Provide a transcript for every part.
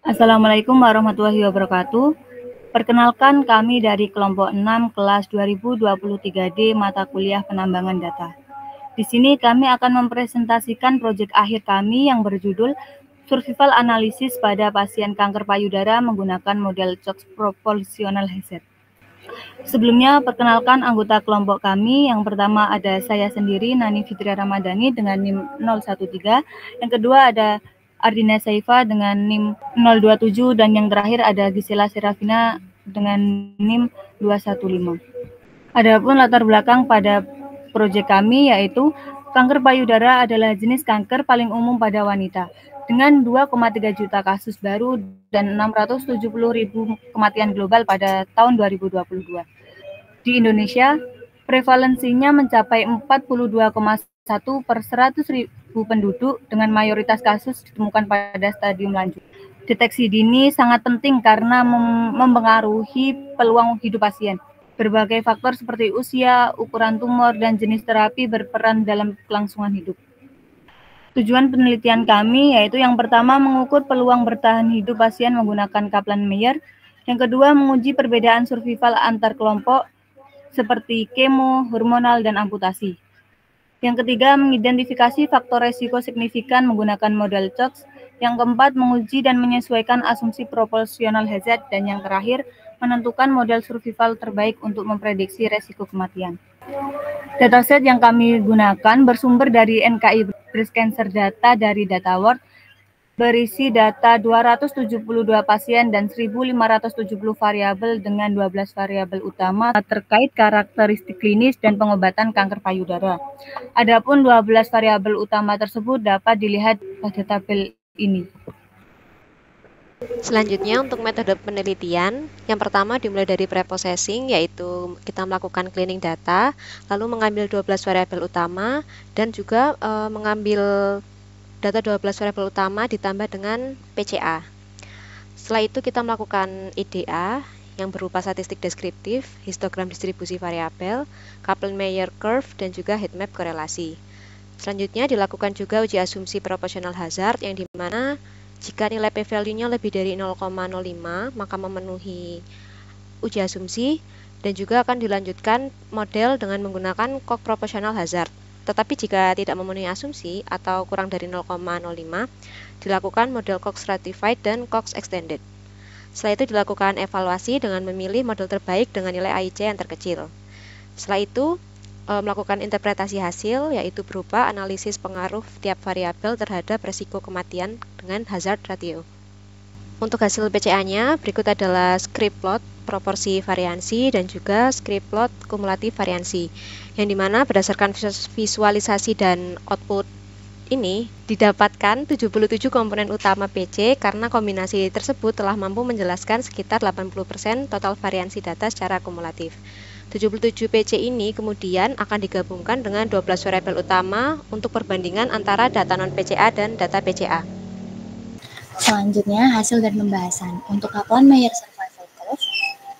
Assalamualaikum warahmatullahi wabarakatuh. Perkenalkan kami dari kelompok 6 kelas 2023D mata kuliah penambangan data. Di sini kami akan mempresentasikan proyek akhir kami yang berjudul Survival Analysis pada pasien kanker payudara menggunakan model CHOCS Proportional Hazard. Sebelumnya, perkenalkan anggota kelompok kami. Yang pertama ada saya sendiri, Nani Fitria Ramadhani dengan NIM 013. Yang kedua ada Ardina Saifa dengan NIM 027. Dan yang terakhir ada Gisela Serafina dengan NIM 215. Adapun latar belakang pada proyek kami yaitu kanker payudara adalah jenis kanker paling umum pada wanita dengan 2,3 juta kasus baru dan 670.000 kematian global pada tahun 2022. Di Indonesia, prevalensinya mencapai 42,1 per 100.000 penduduk dengan mayoritas kasus ditemukan pada stadium lanjut. Deteksi dini sangat penting karena mempengaruhi peluang hidup pasien. Berbagai faktor seperti usia, ukuran tumor, dan jenis terapi berperan dalam kelangsungan hidup. Tujuan penelitian kami yaitu yang pertama mengukur peluang bertahan hidup pasien menggunakan Kaplan-Meier, yang kedua menguji perbedaan survival antar kelompok seperti kemo, hormonal, dan amputasi. Yang ketiga, mengidentifikasi faktor resiko signifikan menggunakan model CHOCS. Yang keempat, menguji dan menyesuaikan asumsi proportional hazard. Dan yang terakhir, menentukan model survival terbaik untuk memprediksi resiko kematian. Dataset yang kami gunakan bersumber dari NKI Breast Cancer Data dari DataWorld, berisi data 272 pasien dan 1.570 variabel dengan 12 variabel utama terkait karakteristik klinis dan pengobatan kanker payudara. Adapun 12 variabel utama tersebut dapat dilihat pada tabel ini. Selanjutnya untuk metode penelitian, yang pertama dimulai dari preprocessing, yaitu kita melakukan cleaning data, lalu mengambil 12 variabel utama dan juga mengambil data 12 variabel utama ditambah dengan PCA. Setelah itu kita melakukan EDA yang berupa statistik deskriptif, histogram distribusi variabel, Kaplan-Meier curve, dan juga heatmap korelasi. Selanjutnya dilakukan juga uji asumsi proportional hazard yang dimana jika nilai p-value-nya lebih dari 0,05 maka memenuhi uji asumsi, dan juga akan dilanjutkan model dengan menggunakan Cox proportional hazard. Tetapi jika tidak memenuhi asumsi atau kurang dari 0,05, dilakukan model Cox stratified dan Cox extended. Setelah itu dilakukan evaluasi dengan memilih model terbaik dengan nilai AIC yang terkecil. Setelah itu melakukan interpretasi hasil, yaitu berupa analisis pengaruh tiap variabel terhadap resiko kematian dengan hazard ratio. Untuk hasil PCA-nya, berikut adalah script plot proporsi variansi dan juga script plot kumulatif variansi, yang dimana berdasarkan visualisasi dan output ini didapatkan 77 komponen utama PC karena kombinasi tersebut telah mampu menjelaskan sekitar 80% total variansi data secara kumulatif. 77 PC ini kemudian akan digabungkan dengan 12 variabel utama untuk perbandingan antara data non-PCA dan data PCA. Selanjutnya, hasil dan pembahasan. Untuk Kaplan-Meier survival curve,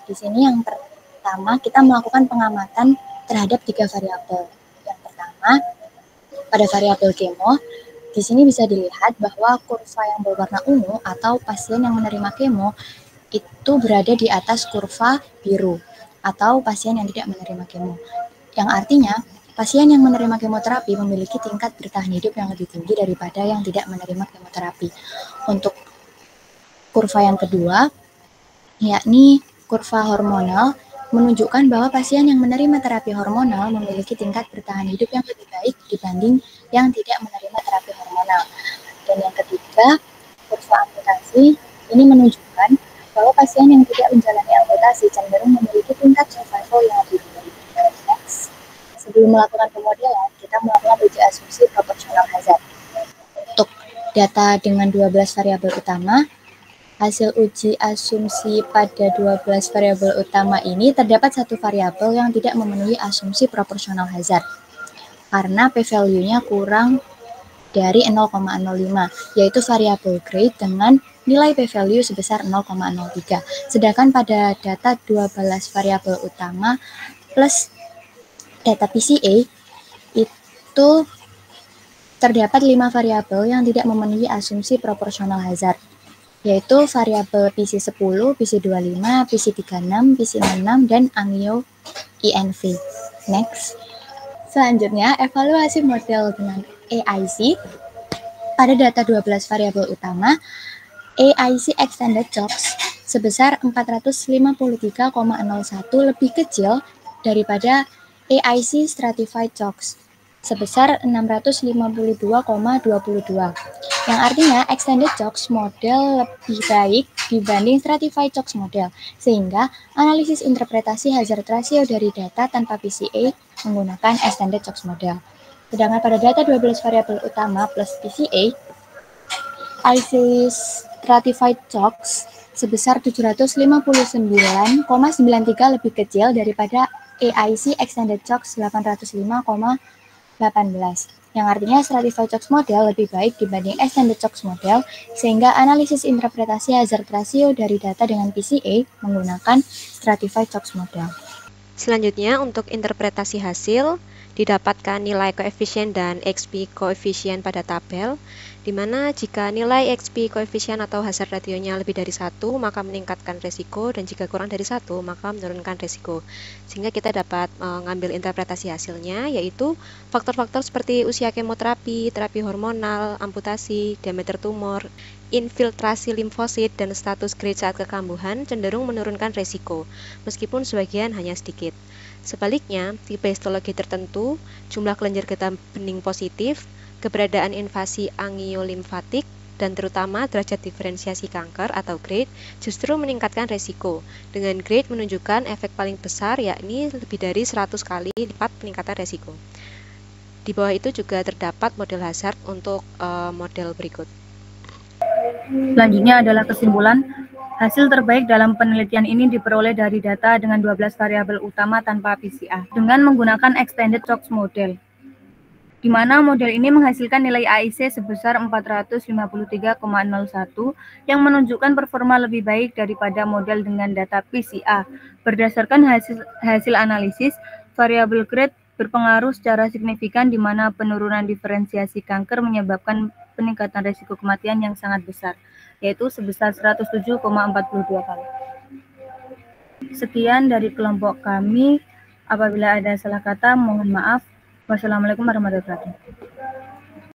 di sini yang pertama kita melakukan pengamatan terhadap 3 variabel. Yang pertama, pada variabel kemo, di sini bisa dilihat bahwa kurva yang berwarna ungu atau pasien yang menerima kemo itu berada di atas kurva biru atau pasien yang tidak menerima kemo. Yang artinya, pasien yang menerima kemoterapi memiliki tingkat bertahan hidup yang lebih tinggi daripada yang tidak menerima kemoterapi. Untuk kurva yang kedua, yakni kurva hormonal, menunjukkan bahwa pasien yang menerima terapi hormonal memiliki tingkat bertahan hidup yang lebih baik dibanding yang tidak menerima terapi hormonal. Dan yang ketiga, kurva amputasi ini menunjukkan bahwa pasien yang tidak menjalani amputasi cenderung memiliki tingkat survival yang lebih tinggi. Next. Sebelum melakukan pemodelan, kita melakukan uji asumsi proportional hazard. Untuk data dengan 12 variabel utama, hasil uji asumsi pada 12 variabel utama ini terdapat satu variabel yang tidak memenuhi asumsi proportional hazard karena p-value-nya kurang dari 0,05, yaitu variabel grade dengan nilai p-value sebesar 0,03. Sedangkan pada data 12 variabel utama plus data PCA itu terdapat 5 variabel yang tidak memenuhi asumsi proportional hazard. yaitu variabel PC10, PC25, PC36, PC66, dan Angio INV. Next. Selanjutnya, evaluasi model dengan AIC. Pada data 12 variabel utama, AIC Extended Chocks sebesar 453,01 lebih kecil daripada AIC Stratified Chocks sebesar 652,22, yang artinya Extended Chocks model lebih baik dibanding Stratified Chocks model, sehingga analisis interpretasi hazard ratio dari data tanpa PCA menggunakan Extended Chocks model. Sedangkan pada data 12 variabel utama plus PCA, AIC Stratified Chocks sebesar 759,93 lebih kecil daripada AIC Extended Chocks 805,18, yang artinya Stratified Chocks model lebih baik dibanding Extended Chocks model, sehingga analisis interpretasi hazard ratio dari data dengan PCA menggunakan Stratified Chocks model. Selanjutnya, untuk interpretasi hasil, didapatkan nilai koefisien dan XP koefisien pada tabel, di mana jika nilai XP koefisien atau hazard ratio-nya lebih dari 1, maka meningkatkan resiko, dan jika kurang dari 1, maka menurunkan resiko. Sehingga kita dapat mengambil interpretasi hasilnya, yaitu faktor-faktor seperti usia kemoterapi, terapi hormonal, amputasi, diameter tumor, infiltrasi limfosit, dan status grade saat kekambuhan cenderung menurunkan resiko, meskipun sebagian hanya sedikit. Sebaliknya, tipe histologi tertentu, jumlah kelenjar getah bening positif, keberadaan invasi angiolimfatik, dan terutama derajat diferensiasi kanker atau grade justru meningkatkan resiko, dengan grade menunjukkan efek paling besar yakni lebih dari 100 kali lipat peningkatan resiko. Di bawah itu juga terdapat model hazard untuk model berikut. Selanjutnya adalah kesimpulan. Hasil terbaik dalam penelitian ini diperoleh dari data dengan 12 variabel utama tanpa PCA dengan menggunakan Extended Chocks model, di mana model ini menghasilkan nilai AIC sebesar 453,01 yang menunjukkan performa lebih baik daripada model dengan data PCA. Berdasarkan hasil analisis, variabel grade berpengaruh secara signifikan di mana penurunan diferensiasi kanker menyebabkan peningkatan risiko kematian yang sangat besar, yaitu sebesar 107,42 kali. Sekian dari kelompok kami. Apabila ada salah kata, mohon maaf. Wassalamualaikum warahmatullahi wabarakatuh.